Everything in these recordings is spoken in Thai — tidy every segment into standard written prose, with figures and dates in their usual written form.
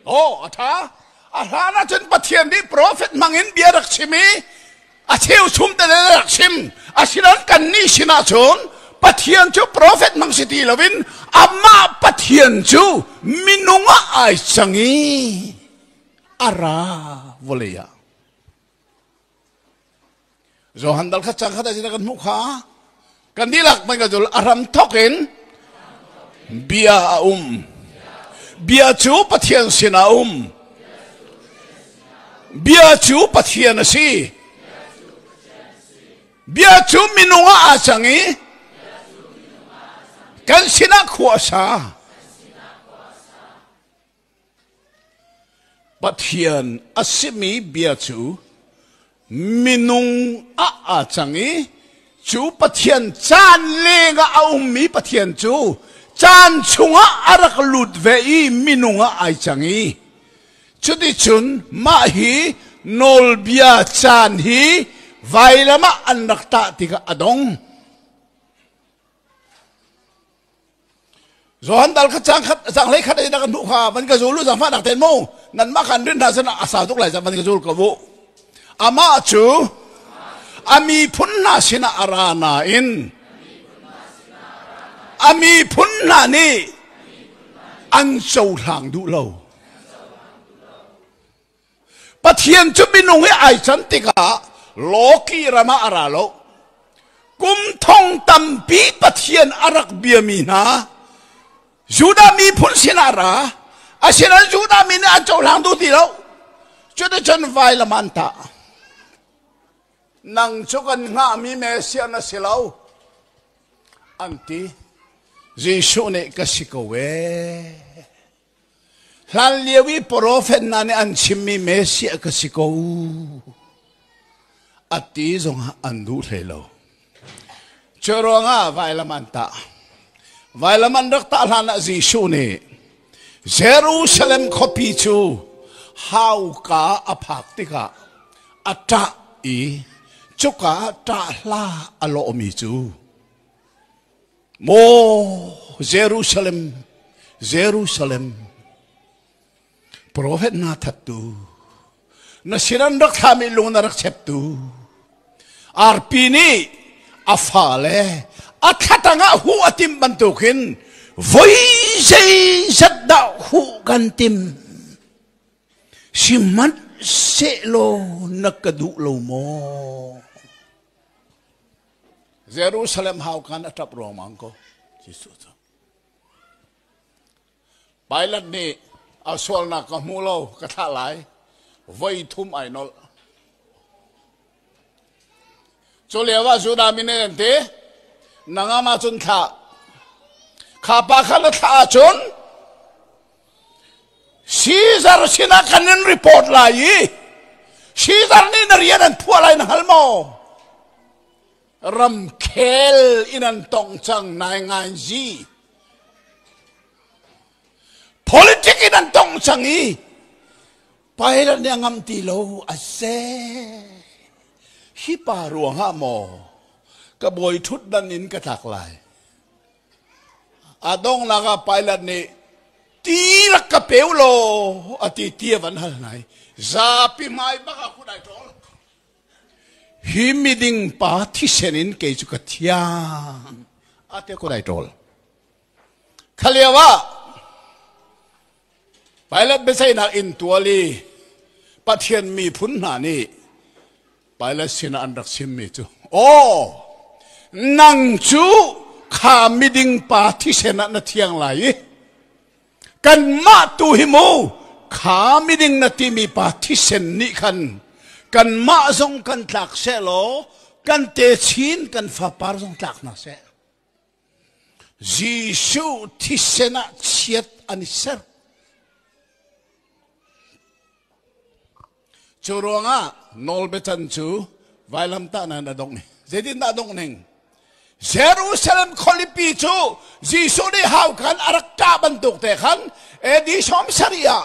โอ้อาทานะจนปะเทียนดิโปรเฟตมังอินเบียรักชิมีอาเที่ยวชุมแต่รักชิมอาศินันกันนี่ชินาชนปะเทียนจูโปรเฟตมังสิตีลวินอามาปะเทียนจูมินุงะไอสังอีอาราวเลียโจฮันดัลขัดจังขัดอะไรกันมุขะกันดีลักมันก็จุลอารามทอกินเบียเบียจูปะเทียนสินาเบียจูปะเทียนสิเบียจูมินุงะอาสังอีกันสินาขวาซาปะเทียนอาศิมีเบียจูมินุงอาสังอีจูปะเทียนจานเลงเอามีปะเทียนจูจานชุงอารักลุดเวอีมินุงอาสังอีจุดที่จุนมาฮีโนลเบียจานฮีไวละมาอันรักตาติกาอดงโจฮันดัลขัดจังเลยขัดได้กันบุคามันก็จูรุสังฟ้าดักเต็นโมนั่นมาขันรินทาสนะอาสาทุกหลายจากมันก็จูรุกบุอามาจูอามีพุนนาสินาอารานาอินอามีพุนนานี่อันโจหลังดูเราปะเทียนจุบินุงให้ไอฉันติกาโลกีรามาอาราโลกุมทองตัมปีปะเทียนอารักเบียมีนาจูดามีพุนสินาราอาศินันจูดามีเนี่ยอันโจหลังดูตีเราจุดจนไวละมันตานังจุกันงามีเมเซียนสิเราอันที่ยิสุเนกสิกเวลันเลียวีโปรเฟตนันอันชิมีเมเซียกสิกวอันที่จงอันดูเทโลเจรวงาไวละมันตาไวละมันรักตาลานะยิสุเนเยรูซาเล็มขบีจูฮาวกาอภักติกาอัตตาอีจุกาตาลาอโลมิจูโมเยรูซาเล็มโปรเฟตนาทัตตูนสิรันรักทามิลุงนรักเชปตูอาร์ปีนีอาฟาเลอัฐตังะหูอติมบันตุกินvoice sadda hu gantim simat selo nakadu lo mo Jerusalem hau kan atap romang ko Jesus Pilate ni aswal na kamulo katalay voi thum ai nol Cholewa sudamine ente nangama chun kha Kapa kala taachon, Caesar sina kanin report layi, Caesar ni nariyan pualay ng halmo, Ramkel inantong chang nainganzi, politik inantong changi, Pailan niyang amtilo ase, Hiparuang hamo, Kaboy tutdanin kataklay. Adong naka pilot ni tira kapeulo ati tiavan halnai zapi mai baka kudai tol himiding pa thisenin ke chukathiang ate kudai tol khaliawa pilot besai na intuali pathian mi phunna ni pilot sina andak simmi chu oh nang chuข้ามิดิงปาที่เสนานาเทียงไหลกันมาตูหิมูข้ามิดิงนาทีมีปาที่เสนนิคันกันมาทรงกันหลักเสโลกันเตชินกันฟ้าปาร์ทรงหลักนักเสยิสุที่เสนาเชียดอันิเซร์จูรวงะนอลเบตันจูไวลัมตานันดงนี่เจดินดาดงนิงเยรูซาเล็มคนลิปิจูยิสุนี่หาวกันอารักตาบันตุกเตขันเอดิชอมซาริยา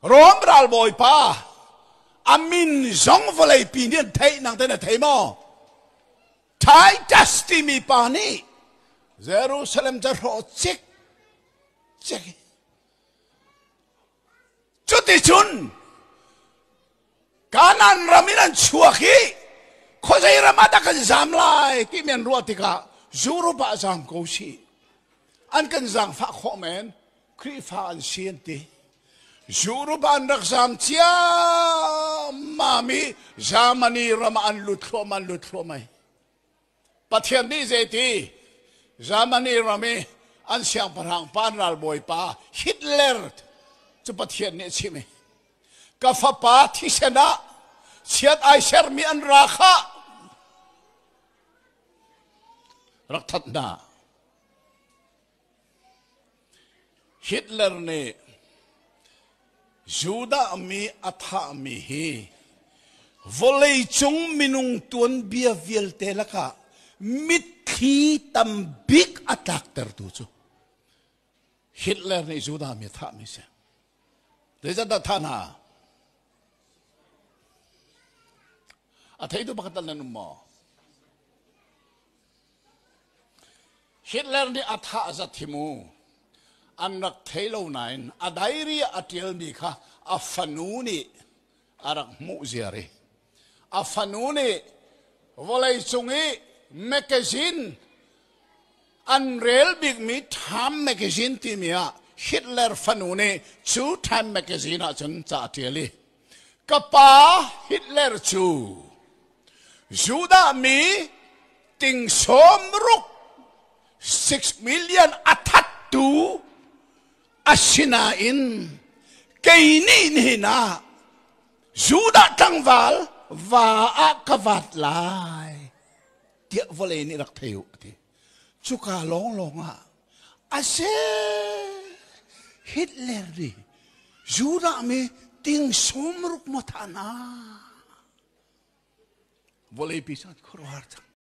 โรมรัลบอยป้าอามินจงฟลัยปีนี้ไทยนังเตนไทยมอไทยจัสติมีปานีเยรูซาเล็มจะรอเช็ค จุนการนั้นรามินันชัวขี้ข้อใจรามาตะกันจามลายที่เมียนรัวติกาจูรุบะจามกูชีอันกันจางฟ้าข้อแมนครีฟ้าอันเชียนตีจูรุบะอันรักจามเชียมามีจามันีรามาอันลุดโคมันลุดโคไม่ประเทศนี้เจตีจามันีรามีอันเสียงพลังปานรัลบอยป้าฮิตเลอร์จะประเทศนี้ใช่ไหมกับฟ้าป้าที่ชนะเชียดไอเชอร์มีอันราคารักทัดนาฮิตเลอร์เนี่ยจูดามีอัฐามีฮีวอลเลย์จงมินุงตัวนเบียวิลเตลค่ะมิดขีตัมบิกอัตักเตอร์ดูจูฮิตเลอร์เนี่ยจูดามีอัฐามีเสียเดี๋ยวจะดัดท่านาอาทิตย์ดูบักตันนันมอฮิตเลอร์นี่อัฐาจัดทิมูอันนักเทโลนัยอัดไอรีอัติลมีค่ะอัฟนูนีอารักมูเซียรีอัฟนูนีวอลเลย์ซุงีแมกกาซีนอันเรลบิกมีทำแมกกาซีนที่มีอะฮิตเลอร์ฟนูนีชูทำแมกกาซีนอะจนจ่าเทียลีกับป้าฮิตเลอร์ชูจูดามีติงสมรุก6 million อัฐตูอาชินาอินเกนี่นี่นะจูดาตั้งวัลว่าอักวัดลายเดี๋ยววอลเลย์นี่รักเทวที่จุกาลองอ่ะอาเซฮิตเลอร์ดิจูดามีติงสมรุกมทานาวอลเลย์พิษณุครัวร์